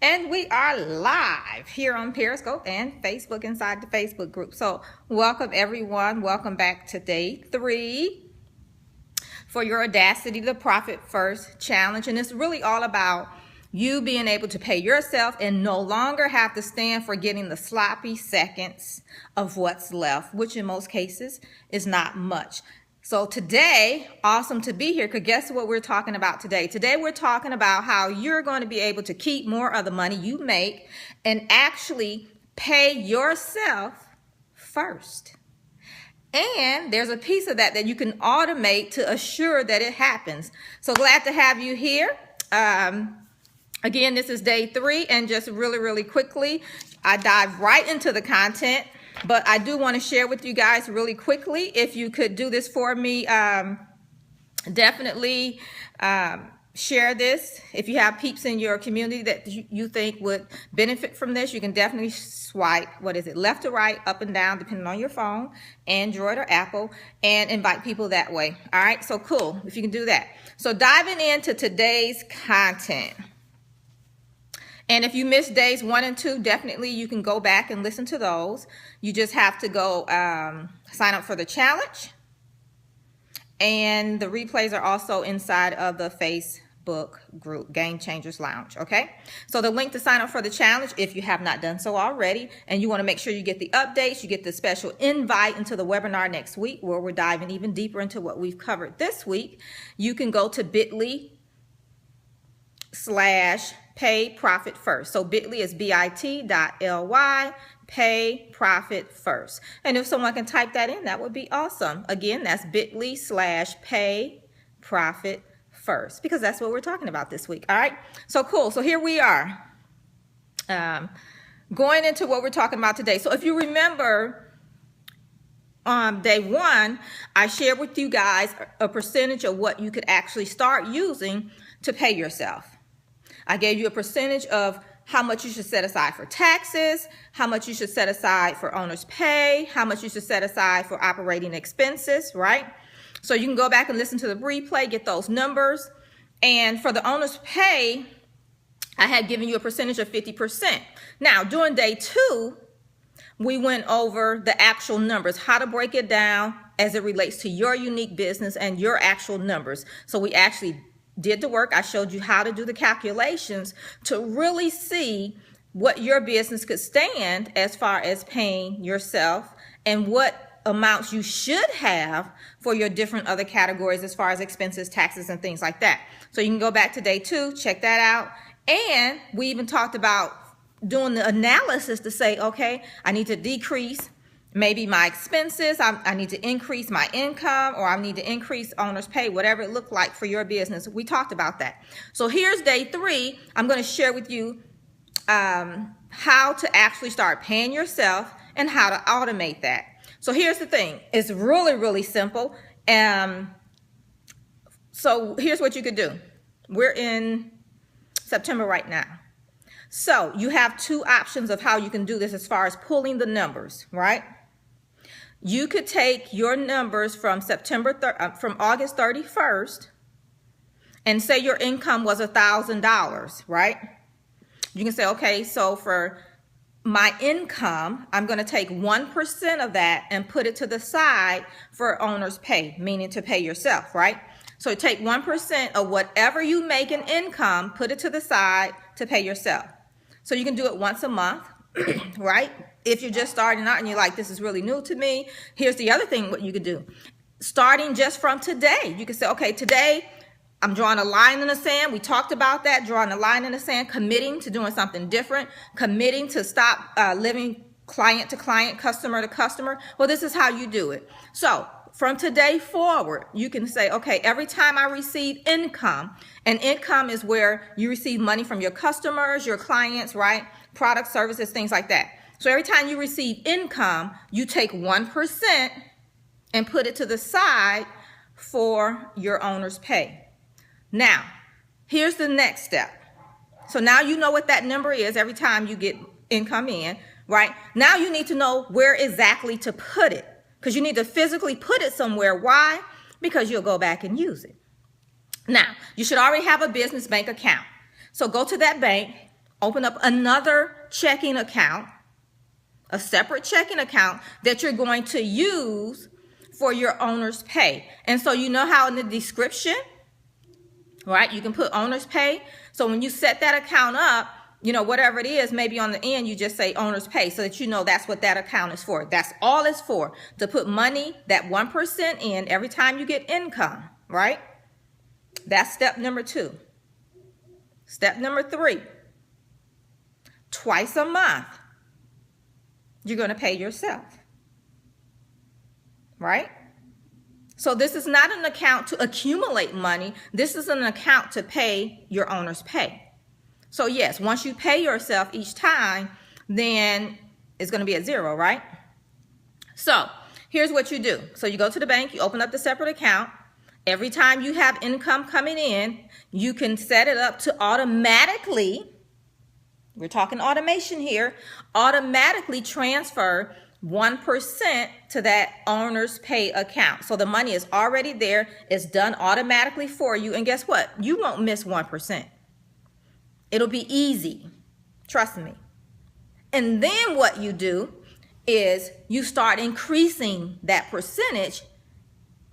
And we are live here on Periscope and Facebook inside the Facebook group. So welcome everyone. Welcome back to day 3 for your Audacity to Profit First challenge. And it's really all about you being able to pay yourself and no longer have to stand for getting the sloppy seconds of what's left, which in most cases is not much. So today, awesome to be here, because guess what we're talking about today? Today we're talking about how you're going to be able to keep more of the money you make and actually pay yourself first. And there's a piece of that you can automate to assure that it happens. So glad to have you here. Again, this is day 3, and just really quickly, I dive right into the content. But I do want to share with you guys really quickly, if you could do this for me, definitely share this. If you have peeps in your community that you think would benefit from this, you can definitely swipe, left or right, up and down, depending on your phone, Android or Apple, and invite people that way. All right, so cool if you can do that. So diving into today's content. And if you missed days 1 and 2, definitely you can go back and listen to those. You just have to go sign up for the challenge. And the replays are also inside of the Facebook group, Game Changers Lounge, okay? So the link to sign up for the challenge, if you have not done so already, and you want to make sure you get the updates, you get the special invite into the webinar next week, where we're diving even deeper into what we've covered this week, you can go to bit.ly/pay profit first. So bit.ly is bit.ly, pay profit first. And if someone can type that in, that would be awesome. Again, that's bit.ly/pay profit first, because that's what we're talking about this week. All right, so cool. So here we are going into what we're talking about today. So if you remember, day 1, I shared with you guys a percentage of what you could actually start using to pay yourself. I gave you a percentage of how much you should set aside for taxes, how much you should set aside for owner's pay, how much you should set aside for operating expenses, right? So you can go back and listen to the replay, get those numbers. And for the owner's pay, I had given you a percentage of 50%. Now, during day 2, we went over the actual numbers, how to break it down as it relates to your unique business and your actual numbers. So we actually did the work. I showed you how to do the calculations to really see what your business could stand as far as paying yourself and what amounts you should have for your different other categories as far as expenses, taxes, and things like that. So you can go back to day 2, check that out. And we even talked about doing the analysis to say, okay, I need to decrease maybe my expenses, I need to increase my income, or I need to increase owner's pay, whatever it looked like for your business. We talked about that. So here's day 3. I'm going to share with you how to actually start paying yourself and how to automate that. So here's the thing. It's really simple. So here's what you could do. We're in September right now. So you have 2 options of how you can do this as far as pulling the numbers, right? You could take your numbers from from August 31st and say your income was $1,000, right? You can say, okay, so for my income, I'm going to take 1% of that and put it to the side for owner's pay, meaning to pay yourself, right? So take 1% of whatever you make in income, put it to the side to pay yourself. So you can do it once a month, right? If you're just starting out and you're like, this is really new to me, here's the other thing what you could do. Starting just from today, you can say, okay, today I'm drawing a line in the sand. We talked about that, drawing a line in the sand, committing to doing something different, committing to stop living client to client, customer to customer. Well, this is how you do it. So from today forward, you can say, okay, every time I receive income, and income is where you receive money from your customers, your clients, right? Products, services, things like that. So every time you receive income, you take 1% and put it to the side for your owner's pay. Now, here's the next step. So now you know what that number is every time you get income in, right? Now you need to know where exactly to put it, because you need to physically put it somewhere. Why? Because you'll go back and use it. Now, you should already have a business bank account. So go to that bank, open up another checking account, a separate checking account that you're going to use for your owner's pay. And so you know how in the description, right, you can put owner's pay. So when you set that account up, you know, whatever it is, maybe on the end, you just say owner's pay so that you know that's what that account is for. That's all it's for, to put money, that 1% in every time you get income, right? That's step number 2. Step number 3, twice a month, you're going to pay yourself, right? So this is not an account to accumulate money. This is an account to pay your owner's pay. So yes, once you pay yourself each time, then it's going to be at 0, right? So here's what you do. So you go to the bank, you open up the separate account. Every time you have income coming in, you can set it up to automatically, we're talking automation here, automatically transfer 1% to that owner's pay account. So the money is already there. It's done automatically for you. And guess what? You won't miss 1%. It'll be easy. Trust me. And then what you do is you start increasing that percentage,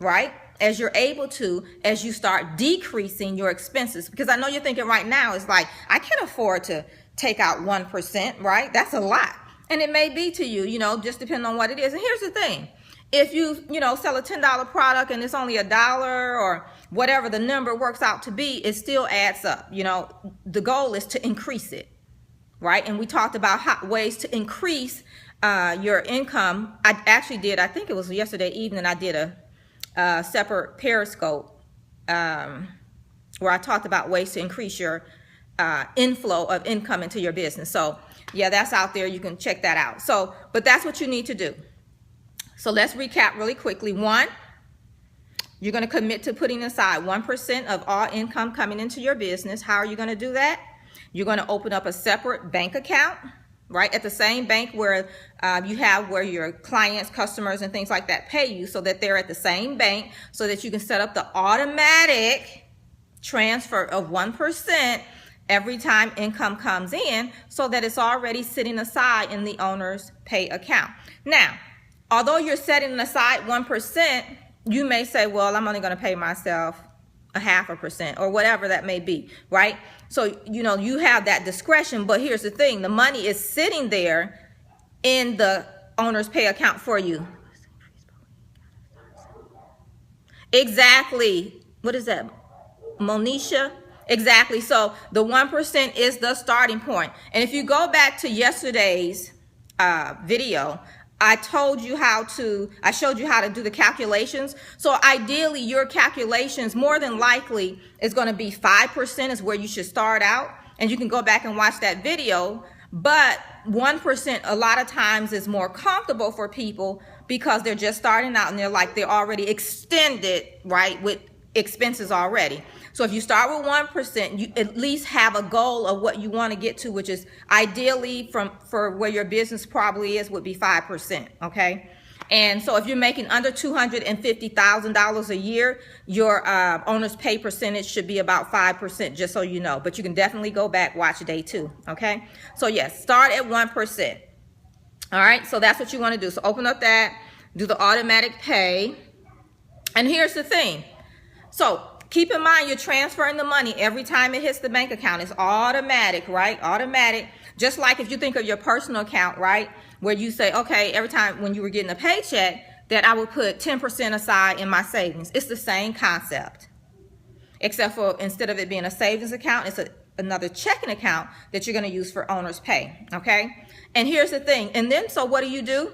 right? As you're able to, as you start decreasing your expenses. Because I know you're thinking right now, it's like, I can't afford to take out 1%, right? That's a lot. And it may be to you, you know, just depending on what it is. And here's the thing. If you sell a $10 product and it's only $1 or whatever the number works out to be, it still adds up. You know, the goal is to increase it, right? And we talked about ways to increase your income. I actually did, I think it was yesterday evening, I did a separate Periscope where I talked about ways to increase your inflow of income into your business. So yeah, that's out there. You can check that out. So, but that's what you need to do. So let's recap really quickly. 1, you're going to commit to putting aside 1% of all income coming into your business. How are you going to do that? You're going to open up a separate bank account, right, at the same bank where you have where your clients, customers, and things like that pay you, so that they're at the same bank, so that you can set up the automatic transfer of 1% every time income comes in, so that it's already sitting aside in the owner's pay account. Now, although you're setting aside 1%, you may say, well, I'm only going to pay myself 0.5% or whatever that may be, right? So, you know, you have that discretion, but here's the thing. The money is sitting there in the owner's pay account for you. Exactly. What is that? Monisha? Exactly. So the 1% is the starting point. And if you go back to yesterday's video, I showed you how to do the calculations. So ideally, your calculations, more than likely, is going to be 5% is where you should start out. And you can go back and watch that video. But 1% a lot of times is more comfortable for people because they're just starting out and they're already extended, right, with expenses already. So if you start with 1%, you at least have a goal of what you want to get to, which is ideally for where your business probably is would be 5%. Okay. And so if you're making under $250,000 a year, your owner's pay percentage should be about 5%, just so you know. But you can definitely go back, watch day 2. Okay. So yes, start at 1%. All right. So that's what you want to do. So open up that, do the automatic pay. And here's the thing. So keep in mind, you're transferring the money every time it hits the bank account. It's automatic, right? Automatic. Just like if you think of your personal account, right? Where you say, okay, every time when you were getting a paycheck, that I would put 10% aside in my savings. It's the same concept. Except for instead of it being a savings account, it's another checking account that you're going to use for owner's pay. Okay? And here's the thing. And then, so what do?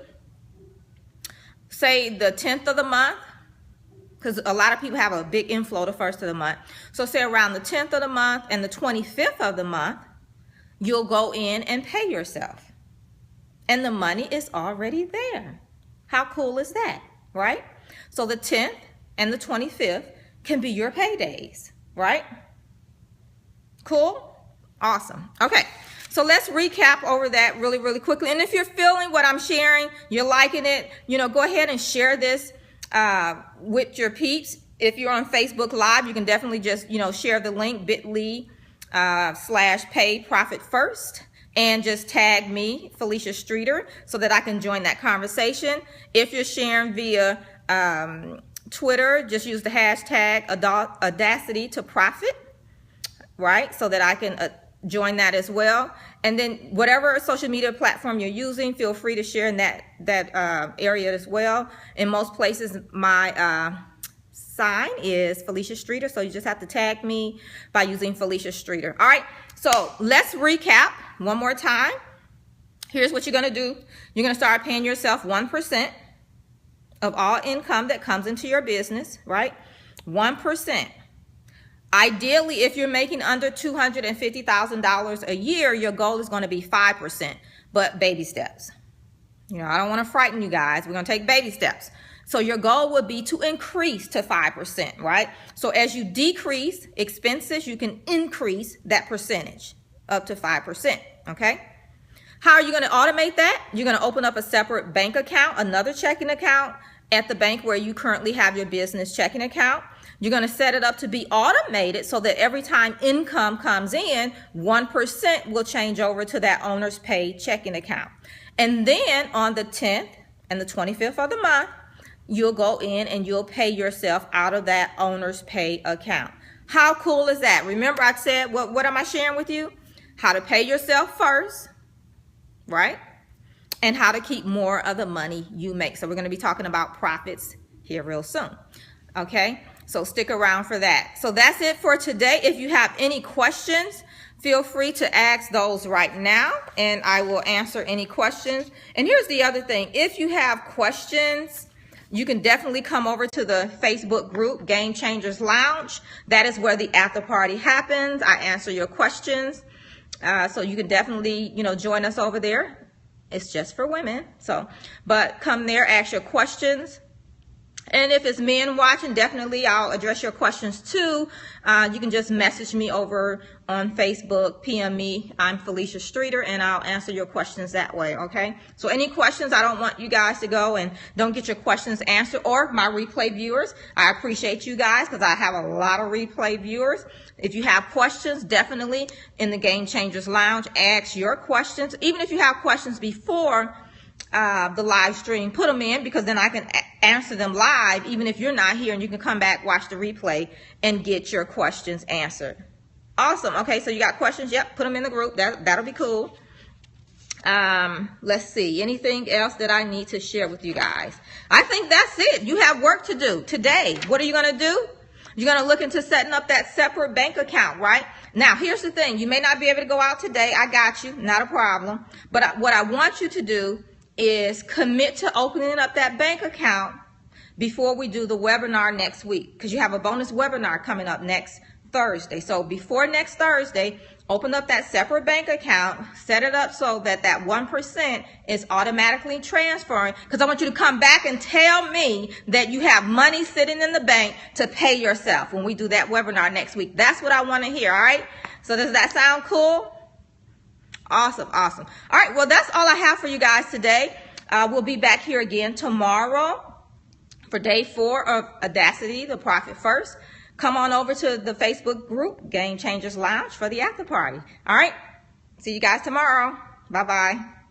Say the 10th of the month. Because a lot of people have a big inflow the 1st of the month. So say around the 10th of the month and the 25th of the month, you'll go in and pay yourself. And the money is already there. How cool is that, right? So the 10th and the 25th can be your paydays, right? Cool? Awesome. Okay. So let's recap over that really, really quickly. And if you're feeling what I'm sharing, you're liking it, go ahead and share this with your peeps. If you're on Facebook Live, you can definitely just, share the link, bit.ly slash pay profit first, and just tag me, Felicia Streeter, so that I can join that conversation. If you're sharing via Twitter, just use the hashtag Audacity to profit, right? So that I can join that as well. And then whatever social media platform you're using, feel free to share in that area as well. In most places, my sign is Felicia Streeter, so you just have to tag me by using Felicia Streeter. All right, so let's recap one more time. Here's what you're going to do. You're going to start paying yourself 1% of all income that comes into your business, right? 1%. Ideally, if you're making under $250,000 a year, your goal is going to be 5%, but baby steps. You know, I don't want to frighten you guys. We're going to take baby steps. So your goal would be to increase to 5%, right? So as you decrease expenses, you can increase that percentage up to 5%, okay? How are you going to automate that? You're going to open up a separate bank account, another checking account at the bank where you currently have your business checking account. You're going to set it up to be automated so that every time income comes in, 1% will change over to that owner's pay checking account. And then on the 10th and the 25th of the month, you'll go in and you'll pay yourself out of that owner's pay account. How cool is that? Remember I said, what am I sharing with you? How to pay yourself first, right? And how to keep more of the money you make. So we're going to be talking about profits here real soon. Okay, so stick around for that. So that's it for today. If you have any questions, feel free to ask those right now and I will answer any questions. And here's the other thing. If you have questions, you can definitely come over to the Facebook group, Game Changers Lounge. That is where the after party happens. I answer your questions. So you can definitely, join us over there. It's just for women. But come there, ask your questions. And if it's men watching, definitely I'll address your questions too. You can just message me over on Facebook, PM me. I'm Felicia Streeter, and I'll answer your questions that way, okay? So any questions, I don't want you guys to go and don't get your questions answered, or my replay viewers. I appreciate you guys because I have a lot of replay viewers. If you have questions, definitely in the Game Changers Lounge, ask your questions. Even if you have questions before the live stream, put them in, because then I can answer them live even if you're not here, and you can come back, watch the replay, and get your questions answered. Awesome. Okay, so you got questions? Yep, put them in the group. That'll be cool. Let's see, anything else that I need to share with you guys? I think that's it. You have work to do today. What are you going to do? You're going to look into setting up that separate bank account, right? Now, here's the thing. You may not be able to go out today. I got you. Not a problem. But what I want you to do is commit to opening up that bank account before we do the webinar next week, because you have a bonus webinar coming up next Thursday. So before next Thursday, open up that separate bank account, set it up so that 1% is automatically transferring, because I want you to come back and tell me that you have money sitting in the bank to pay yourself when we do that webinar next week. That's what I want to hear, all right? So does that sound cool? Awesome, awesome. All right, well, that's all I have for you guys today. We'll be back here again tomorrow for day 4 of Audacity, the Profit First. Come on over to the Facebook group, Game Changers Lounge, for the after party. All right, see you guys tomorrow. Bye-bye.